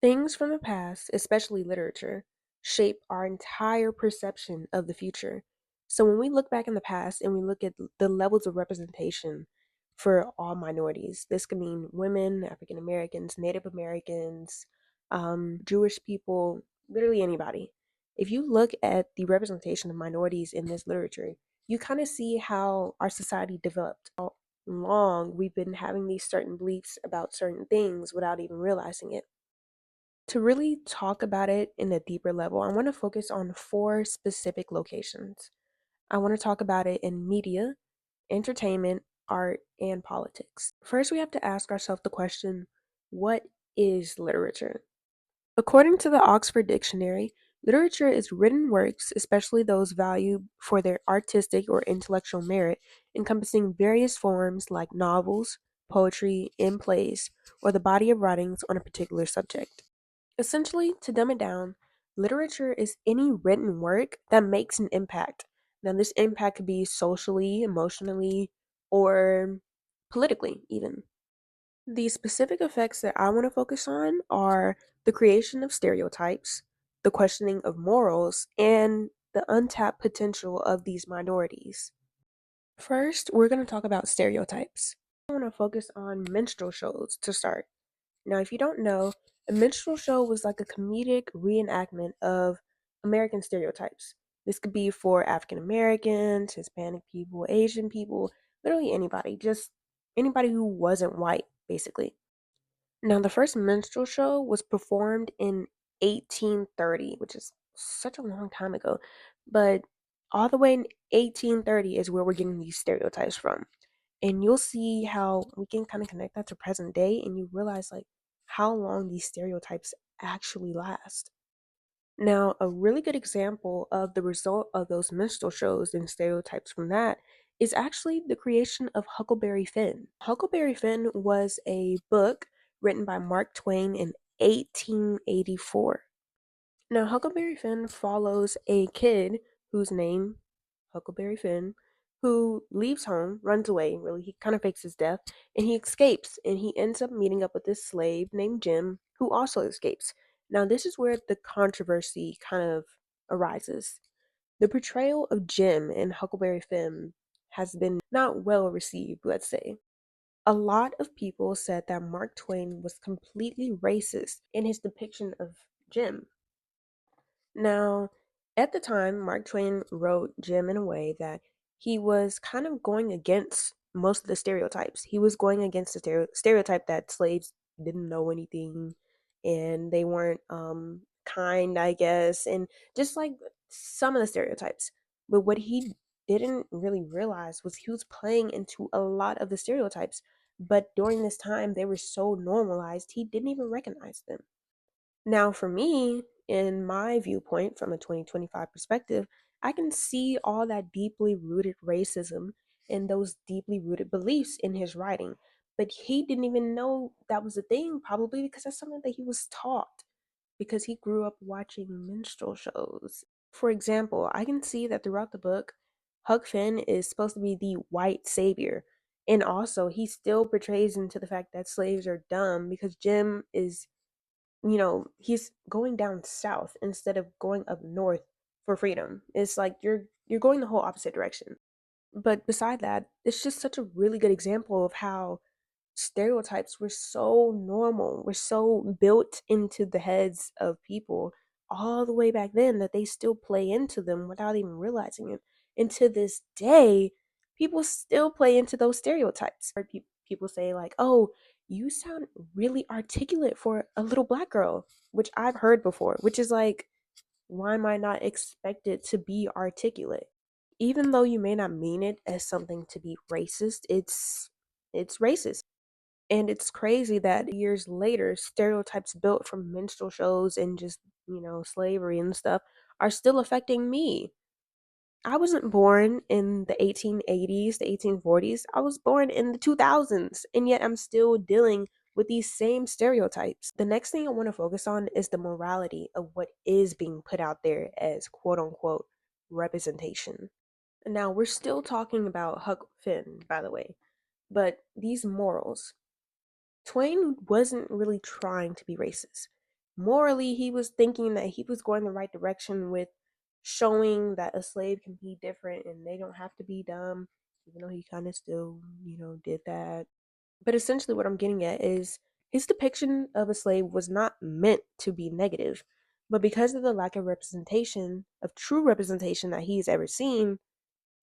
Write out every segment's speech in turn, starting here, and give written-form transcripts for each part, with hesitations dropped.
Things from the past, especially literature, shape our entire perception of the future. So when we look back in the past and we look at the levels of representation for all minorities, this could mean women, African Americans, Native Americans, Jewish people, literally anybody. If you look at the representation of minorities in this literature, you kind of see how our society developed. How long we've been having these certain beliefs about certain things without even realizing it. To really talk about it in a deeper level, I want to focus on four specific locations. I want to talk about it in media, entertainment, art, and politics. First, we have to ask ourselves the question, what is literature? According to the Oxford Dictionary, literature is written works, especially those valued for their artistic or intellectual merit, encompassing various forms like novels, poetry, and plays, or the body of writings on a particular subject. Essentially, to dumb it down, literature is any written work that makes an impact. Now, this impact could be socially, emotionally, or politically, even. The specific effects that I want to focus on are the creation of stereotypes, the questioning of morals, and the untapped potential of these minorities. First, we're going to talk about stereotypes. I want to focus on minstrel shows to start. Now, if you don't know, a minstrel show was like a comedic reenactment of American stereotypes. This could be for African Americans, Hispanic people, Asian people, literally anybody, just anybody who wasn't white, basically. Now, the first minstrel show was performed in 1830, which is such a long time ago, but all the way in 1830 is where we're getting these stereotypes from. And you'll see how we can kind of connect that to present day, and you realize like how long these stereotypes actually last. Now, a really good example of the result of those minstrel shows and stereotypes from that is actually the creation of Huckleberry Finn. Huckleberry Finn was a book written by Mark Twain in 1884. Now, Huckleberry Finn follows a kid whose name, Huckleberry Finn, who leaves home, runs away, really, he kind of fakes his death, and he escapes, and he ends up meeting up with this slave named Jim, who also escapes. Now, this is where the controversy kind of arises. The portrayal of Jim in Huckleberry Finn has been not well received, let's say. A lot of people said that Mark Twain was completely racist in his depiction of Jim. Now, at the time, Mark Twain wrote Jim in a way that he was kind of going against most of the stereotypes. He was going against the stereotype that slaves didn't know anything and they weren't kind, I guess, and just like some of the stereotypes. But what he didn't really realize was he was playing into a lot of the stereotypes. But during this time, they were so normalized, he didn't even recognize them. Now, for me, in my viewpoint from a 2025 perspective, I can see all that deeply rooted racism and those deeply rooted beliefs in his writing. But he didn't even know that was a thing, probably because that's something that he was taught because he grew up watching minstrel shows. For example, I can see that throughout the book, Huck Finn is supposed to be the white savior. And also, he still portrays into the fact that slaves are dumb because Jim is, he's going down south instead of going up north for freedom. It's like you're going the whole opposite direction. But beside that, it's just such a really good example of how stereotypes were so normal, were so built into the heads of people all the way back then that they still play into them without even realizing it. And to this day, people still play into those stereotypes. Or people say, like, oh, you sound really articulate for a little black girl, which I've heard before, which is like, why am I not expected to be articulate? Even though you may not mean it as something to be racist, it's racist. And it's crazy that years later, stereotypes built from minstrel shows and just, slavery and stuff are still affecting me. I wasn't born in the 1880s, the 1840s. I was born in the 2000s, and yet I'm still dealing with these same stereotypes. The next thing I want to focus on is the morality of what is being put out there as quote unquote representation. Now, we're still talking about Huck Finn, by the way, but these morals, Twain wasn't really trying to be racist. morally he was thinking that he was going the right direction with showing that a slave can be different and they don't have to be dumb, even though he kind of still, did that. But essentially, what I'm getting at is his depiction of a slave was not meant to be negative, but because of the lack of representation, of true representation that he's ever seen,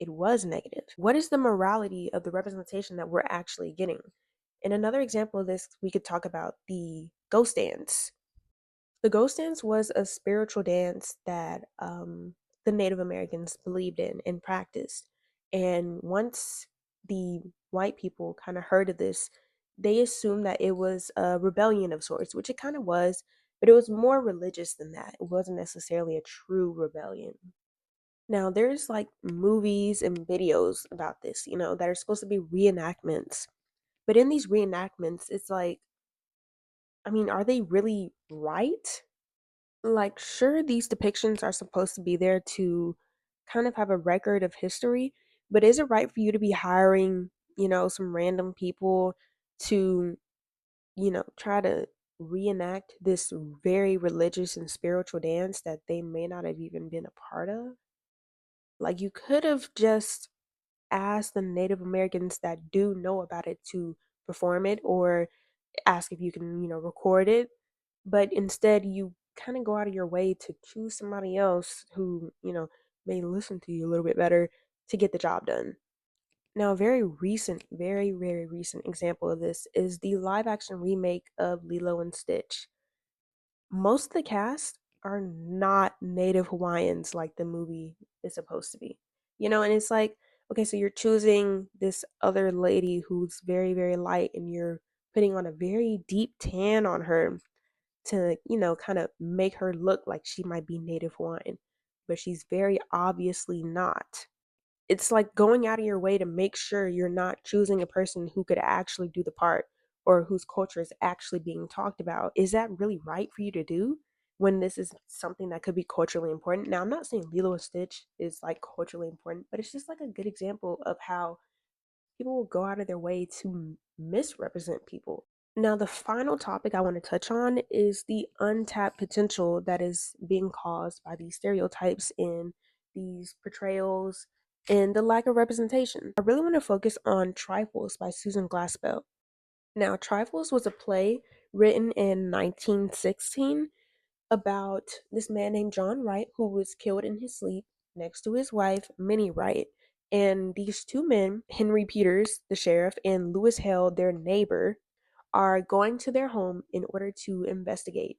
it was negative. What is the morality of the representation that we're actually getting? In another example of this, we could talk about the ghost dance. The ghost dance was a spiritual dance that the Native Americans believed in and practiced. And once the white people kind of heard of this, they assumed that it was a rebellion of sorts, which it kind of was, but it was more religious than that. It wasn't necessarily a true rebellion. Now, there's like movies and videos about this, that are supposed to be reenactments. But in these reenactments, it's like, I mean, are they really right? Like, sure, these depictions are supposed to be there to kind of have a record of history, but is it right for you to be hiring, some random people to, try to reenact this very religious and spiritual dance that they may not have even been a part of? Like, you could have just asked the Native Americans that do know about it to perform it, or ask if you can, record it. But instead, you kind of go out of your way to choose somebody else who, may listen to you a little bit better to get the job done. Now, a very recent, very, very recent example of this is the live action remake of Lilo and Stitch. Most of the cast are not native Hawaiians like the movie is supposed to be. And it's like, okay, so you're choosing this other lady who's very, very light and you're putting on a very deep tan on her to, kind of make her look like she might be native Hawaiian, but she's very obviously not. It's like going out of your way to make sure you're not choosing a person who could actually do the part or whose culture is actually being talked about. Is that really right for you to do when this is something that could be culturally important? Now, I'm not saying Lilo and Stitch is like culturally important, but it's just like a good example of how people will go out of their way to misrepresent people. Now, the final topic I want to touch on is the untapped potential that is being caused by these stereotypes in these portrayals and the lack of representation. I really want to focus on Trifles by Susan Glaspell. Now, Trifles was a play written in 1916 about this man named John Wright who was killed in his sleep next to his wife, Minnie Wright. And these two men, Henry Peters, the sheriff, and Lewis Hale, their neighbor, are going to their home in order to investigate.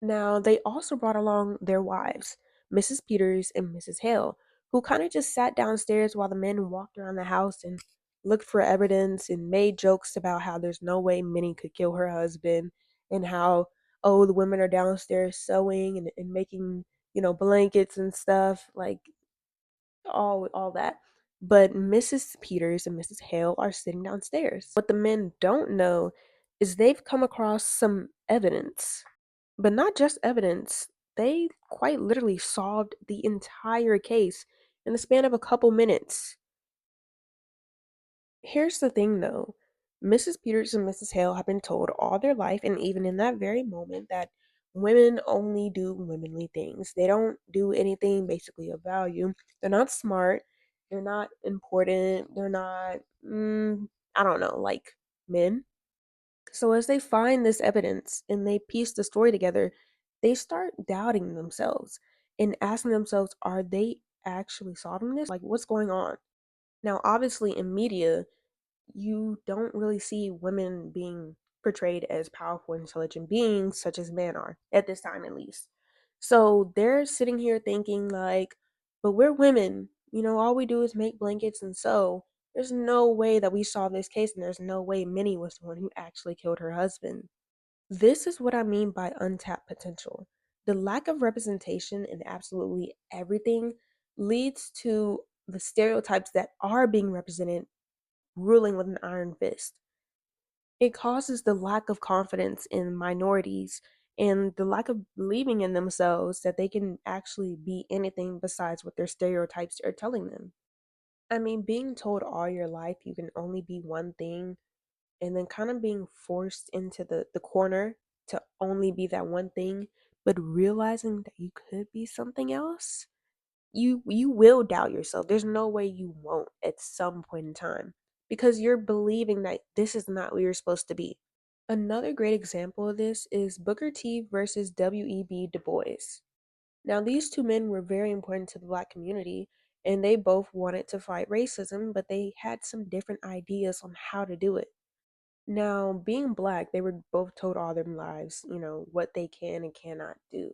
Now, they also brought along their wives, Mrs. Peters and Mrs. Hale, who kind of just sat downstairs while the men walked around the house and looked for evidence and made jokes about how there's no way Minnie could kill her husband and how, oh, the women are downstairs sewing and making, blankets and stuff, like all that. But Mrs. Peters and Mrs. Hale are sitting downstairs. What the men don't know is they've come across some evidence, but not just evidence. They quite literally solved the entire case in the span of a couple minutes. Here's the thing though, Mrs. Peters and Mrs. Hale have been told all their life, and even in that very moment, that women only do womanly things. They don't do anything basically of value. They're not smart. They're not important. They're not, I don't know, like men. So as they find this evidence and they piece the story together, they start doubting themselves and asking themselves, are they actually solving this? Like, what's going on? Now, obviously, in media, you don't really see women being portrayed as powerful, intelligent beings such as men are, at this time at least. So they're sitting here thinking, like, but we're women, all we do is make blankets and sew. There's no way that we solve this case, and there's no way Minnie was the one who actually killed her husband. This is what I mean by untapped potential. The lack of representation in absolutely everything leads to the stereotypes that are being represented ruling with an iron fist. It causes the lack of confidence in minorities and the lack of believing in themselves that they can actually be anything besides what their stereotypes are telling them. I mean, being told all your life you can only be one thing and then kind of being forced into the corner to only be that one thing, but realizing that you could be something else, you will doubt yourself. There's no way you won't at some point in time because you're believing that this is not what you're supposed to be. Another great example of this is Booker T versus W.E.B. Du Bois. Now, these two men were very important to the Black community, and they both wanted to fight racism, but they had some different ideas on how to do it. Now, being Black, they were both told all their lives, what they can and cannot do.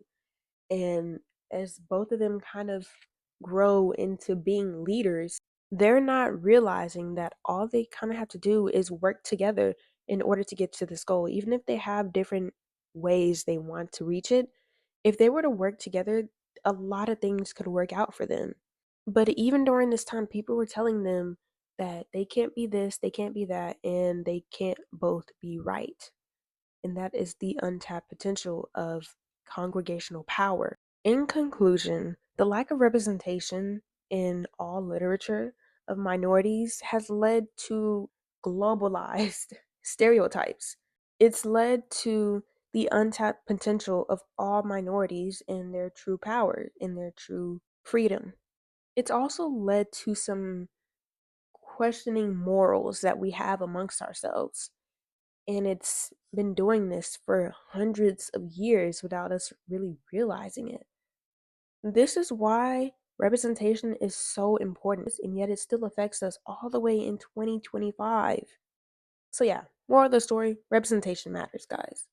And as both of them kind of grow into being leaders, they're not realizing that all they kind of have to do is work together in order to get to this goal. Even if they have different ways they want to reach it, if they were to work together, a lot of things could work out for them. But even during this time, people were telling them that they can't be this, they can't be that, and they can't both be right. And that is the untapped potential of congregational power. In conclusion, the lack of representation in all literature of minorities has led to globalized stereotypes. It's led to the untapped potential of all minorities in their true power, in their true freedom. It's also led to some questioning morals that we have amongst ourselves. And it's been doing this for hundreds of years without us really realizing it. This is why representation is so important, and yet it still affects us all the way in 2025. So, yeah, moral of the story, representation matters, guys.